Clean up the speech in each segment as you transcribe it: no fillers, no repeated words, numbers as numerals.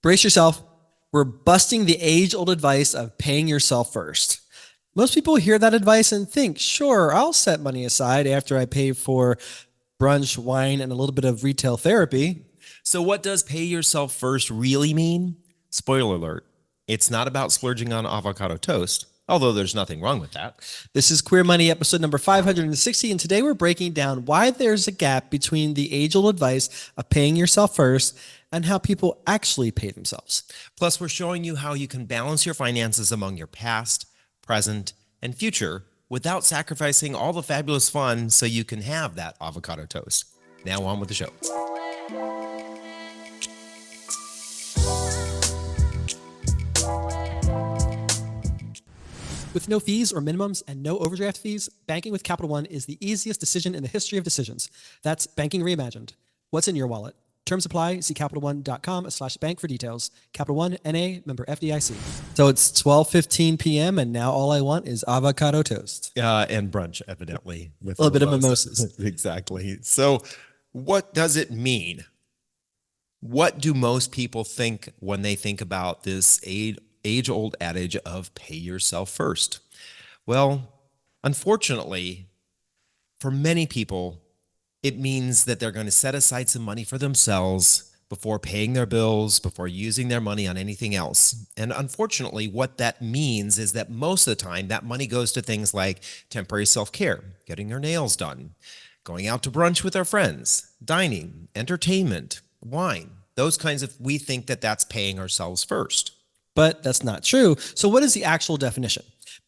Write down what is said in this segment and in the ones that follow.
Brace yourself. We're busting the age-old advice of paying yourself first. Most people hear that advice and think, sure, I'll set money aside after I pay for brunch, wine, and a little bit of retail therapy. So what does pay yourself first really mean? Spoiler alert, it's not about splurging on avocado toast, although there's nothing wrong with that. This is Queer Money episode number 560, and today we're breaking down why there's a gap between the age-old advice of paying yourself first and how people actually pay themselves. Plus, we're showing you how you can balance your finances among your past, present, and future without sacrificing all the fabulous fun so you can have that avocado toast. Now on with the show. With no fees or minimums and no overdraft fees, banking with Capital One is the easiest decision in the history of decisions. That's banking reimagined. What's in your wallet? Terms apply. See CapitalOne.com/bank for details. Capital One, N.A., member FDIC. So it's 12:15 p.m. and now all I want is avocado toast. And brunch, evidently. With A little bit of mimosas. Exactly. So what does it mean? What do most people think when they think about this age-old adage of pay yourself first? Well, unfortunately, for many people, it means that they're going to set aside some money for themselves before paying their bills, before using their money on anything else. And unfortunately, what that means is that most of the time, that money goes to things like temporary self-care, getting your nails done, going out to brunch with our friends, dining, entertainment, wine, those kinds of, we think that that's paying ourselves first. But that's not true. So what is the actual definition?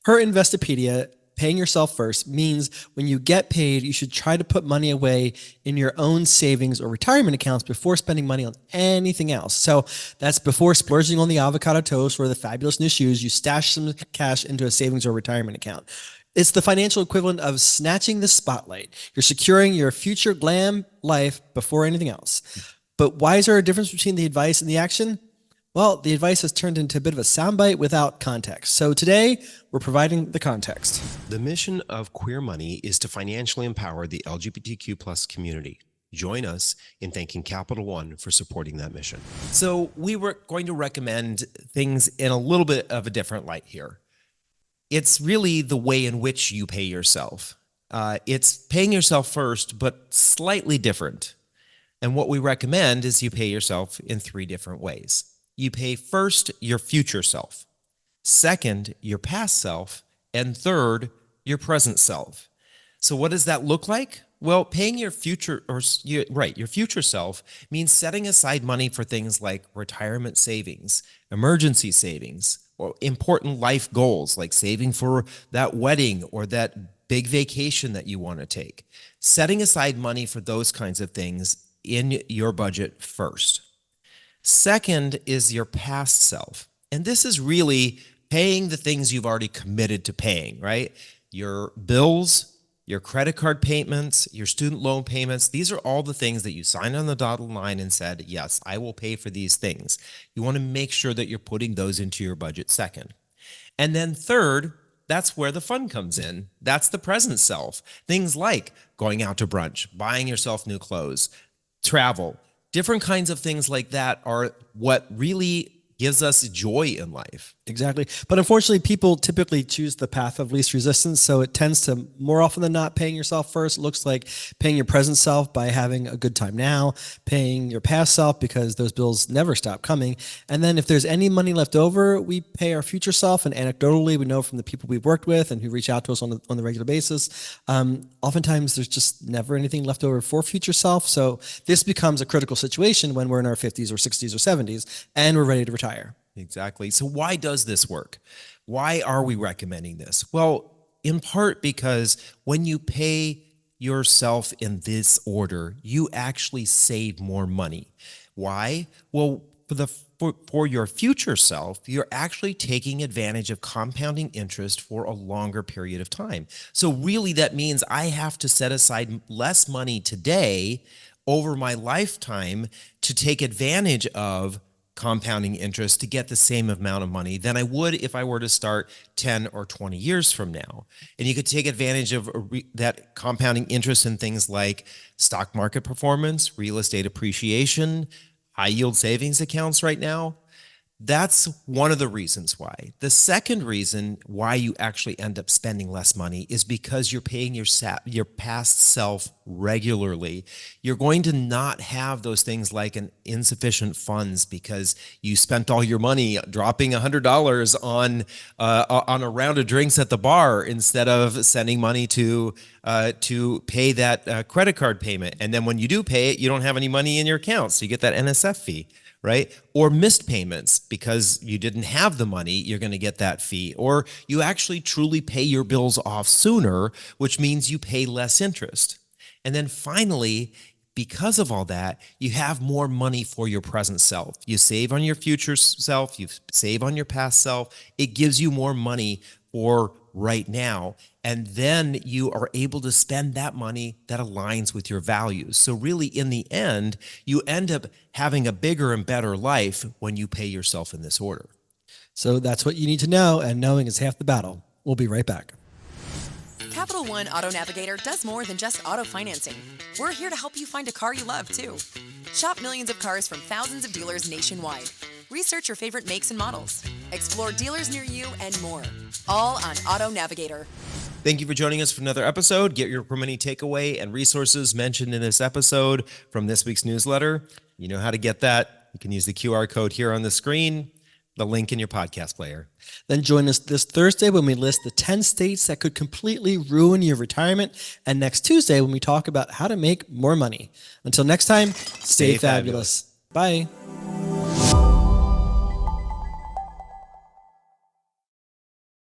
Per Investopedia, paying yourself first means when you get paid, you should try to put money away in your own savings or retirement accounts before spending money on anything else. So that's before splurging on the avocado toast or the fabulous new shoes, you stash some cash into a savings or retirement account. It's the financial equivalent of snatching the spotlight. You're securing your future glam life before anything else. But why is there a difference between the advice and the action? Well, the advice has turned into a bit of a soundbite without context. So today, we're providing the context. The mission of Queer Money is to financially empower the LGBTQ plus community. Join us in thanking Capital One for supporting that mission. So we were going to recommend things in a little bit of a different light here. It's really the way in which you pay yourself. It's paying yourself first, but slightly different. And what we recommend is you pay yourself in 3 different ways. You pay first your future self, second your past self, and third your present self. So what does that look like? Well, paying your future your future self means setting aside money for things like retirement savings, emergency savings, or important life goals like saving for that wedding or that big vacation that you want to take. Setting aside money for those kinds of things in your budget first. Second is your past self. And this is really paying the things you've already committed to paying, right? Your bills, your credit card payments, your student loan payments. These are all the things that you signed on the dotted line and said, yes, I will pay for these things. You want to make sure that you're putting those into your budget second. And then third, that's where the fun comes in. That's the present self. Things like going out to brunch, buying yourself new clothes, travel. Different kinds of things like that are what really gives us joy in life. Exactly. But unfortunately, people typically choose the path of least resistance. So it tends to, more often than not, paying yourself first looks like paying your present self by having a good time now, paying your past self because those bills never stop coming. And then if there's any money left over, we pay our future self. And anecdotally, we know from the people we've worked with and who reach out to us on the regular basis, oftentimes there's just never anything left over for future self. So this becomes a critical situation when we're in our 50s or 60s or 70s and we're ready to retire. Exactly. So why does this work? Why are we recommending this? Well, in part because when you pay yourself in this order, you actually save more money. Why? Well, for your future self, you're actually taking advantage of compounding interest for a longer period of time. So really that means I have to set aside less money today over my lifetime to take advantage of compounding interest to get the same amount of money than I would if I were to start 10 or 20 years from now. And you could take advantage of that compounding interest in things like stock market performance, real estate appreciation, high yield savings accounts right now. That's one of the reasons why. The second reason why you actually end up spending less money is because you're paying your past self regularly. You're going to not have those things like an insufficient funds because you spent all your money dropping $100 on a round of drinks at the bar instead of sending money to pay that credit card payment. And then when you do pay it, you don't have any money in your account, so you get that NSF fee. Right? Or missed payments because you didn't have the money, you're going to get that fee. Or you actually truly pay your bills off sooner, which means you pay less interest. And then finally, because of all that, you have more money for your present self. You save on your future self, you save on your past self. It gives you more money for right now. And then you are able to spend that money that aligns with your values. So really, in the end, you end up having a bigger and better life when you pay yourself in this order. So that's what you need to know, and knowing is half the battle. We'll be right back. Capital One Auto Navigator does more than just auto financing. We're here to help you find a car you love, too. Shop millions of cars from thousands of dealers nationwide. Research your favorite makes and models. Explore dealers near you and more. All on Auto Navigator. Thank you for joining us for another episode. Get your money takeaway and resources mentioned in this episode from this week's newsletter. You know how to get that. You can use the QR code here on the screen, the link in your podcast player. Then join us this Thursday when we list the 10 states that could completely ruin your retirement, and next Tuesday when we talk about how to make more money. Until next time, stay fabulous. Bye.